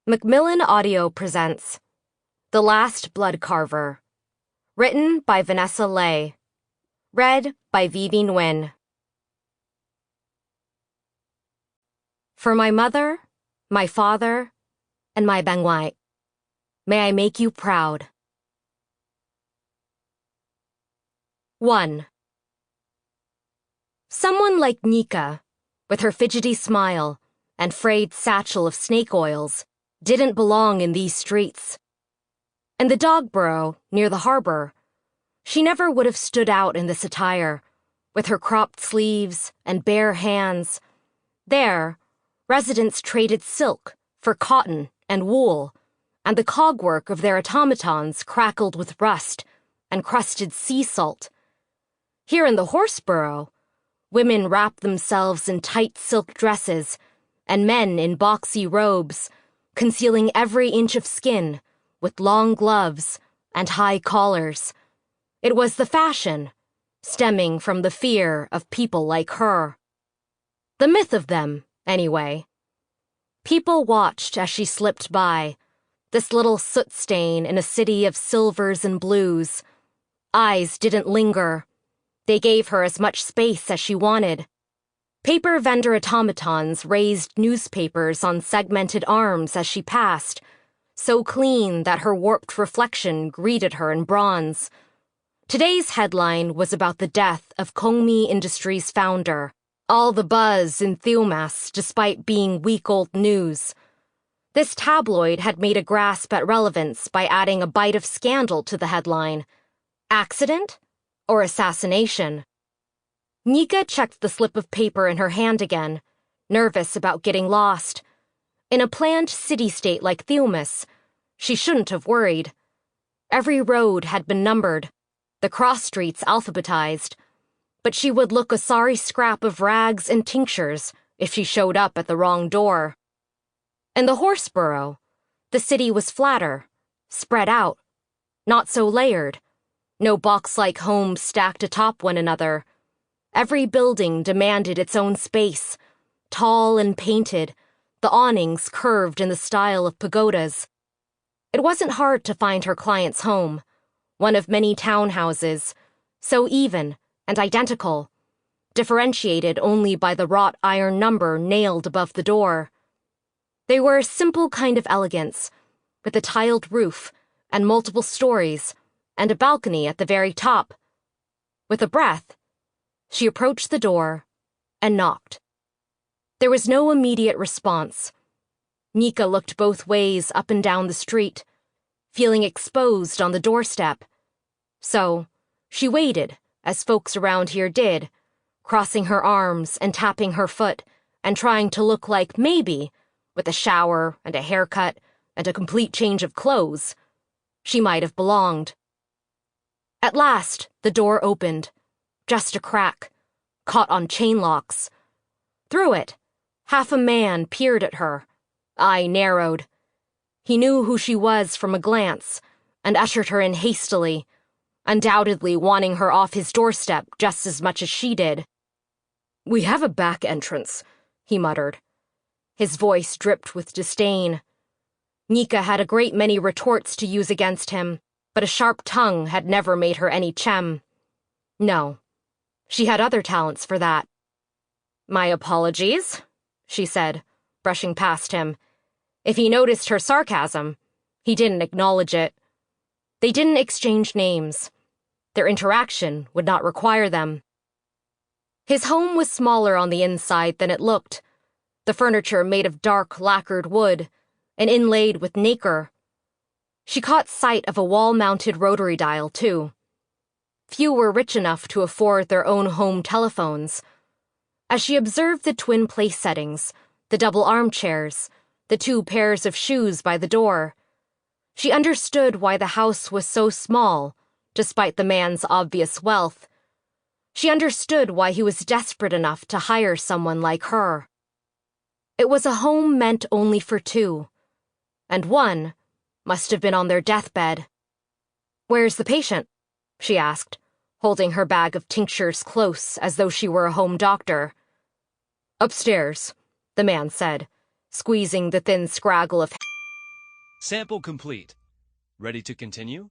Macmillan Audio presents The Last Bloodcarver, written by Vanessa read by Vyvy Nguyen. For my mother, my father, and my bangwai, may I make you proud. 1. Someone like Nhika, with her fidgety smile and frayed satchel of snake oils, didn't belong in these streets. In the dog burrow near the harbor, she never would have stood out in this attire, with her cropped sleeves and bare hands. There, residents traded silk for cotton and wool, and the cogwork of their automatons crackled with rust and crusted sea salt. Here in the horse burrow, women wrapped themselves in tight silk dresses, and men in boxy robes, concealing every inch of skin with long gloves and high collars. It was the fashion, stemming from the fear of people like her. The myth of them, anyway. People watched as she slipped by, this little soot stain in a city of silvers and blues. Eyes didn't linger. They gave her as much space as she wanted. Paper vendor automatons raised newspapers on segmented arms as she passed, so clean that her warped reflection greeted her in bronze. Today's headline was about the death of Gong Industries' founder. All the buzz in Theumas despite being week-old news. This tabloid had made a grasp at relevance by adding a bite of scandal to the headline. Accident or assassination? Nhika checked the slip of paper in her hand again, nervous about getting lost. In a planned city-state like Theumas, she shouldn't have worried. Every road had been numbered, the cross-streets alphabetized, but she would look a sorry scrap of rags and tinctures if she showed up at the wrong door. In the horse burrow, the city was flatter, spread out, not so layered. No box-like homes stacked atop one another. Every building demanded its own space, tall and painted, the awnings curved in the style of pagodas. It wasn't hard to find her client's home, one of many townhouses, so even and identical, differentiated only by the wrought iron number nailed above the door. They were a simple kind of elegance, with a tiled roof and multiple stories, and a balcony at the very top. With a breath, she approached the door and knocked. There was no immediate response. Nhika looked both ways up and down the street, feeling exposed on the doorstep. So, she waited, as folks around here did, crossing her arms and tapping her foot and trying to look like maybe, with a shower and a haircut and a complete change of clothes, she might have belonged. At last, the door opened. Just a crack, caught on chain locks. Through it, half a man peered at her, eye narrowed. He knew who she was from a glance, and ushered her in hastily, undoubtedly wanting her off his doorstep just as much as she did. "We have a back entrance," he muttered. His voice dripped with disdain. Nhika had a great many retorts to use against him, but a sharp tongue had never made her any chem. No. She had other talents for that. "My apologies," she said, brushing past him. If he noticed her sarcasm, he didn't acknowledge it. They didn't exchange names. Their interaction would not require them. His home was smaller on the inside than it looked, the furniture made of dark lacquered wood and inlaid with nacre. She caught sight of a wall-mounted rotary dial, too. Few were rich enough to afford their own home telephones. As she observed the twin place settings, the double armchairs, the 2 pairs of shoes by the door, she understood why the house was so small, despite the man's obvious wealth. She understood why he was desperate enough to hire someone like her. It was a home meant only for 2, and one must have been on their deathbed. "Where's the patient?" she asked, holding her bag of tinctures close as though she were a home doctor. "Upstairs," the man said, squeezing the thin scraggle of Sample complete. Ready to continue?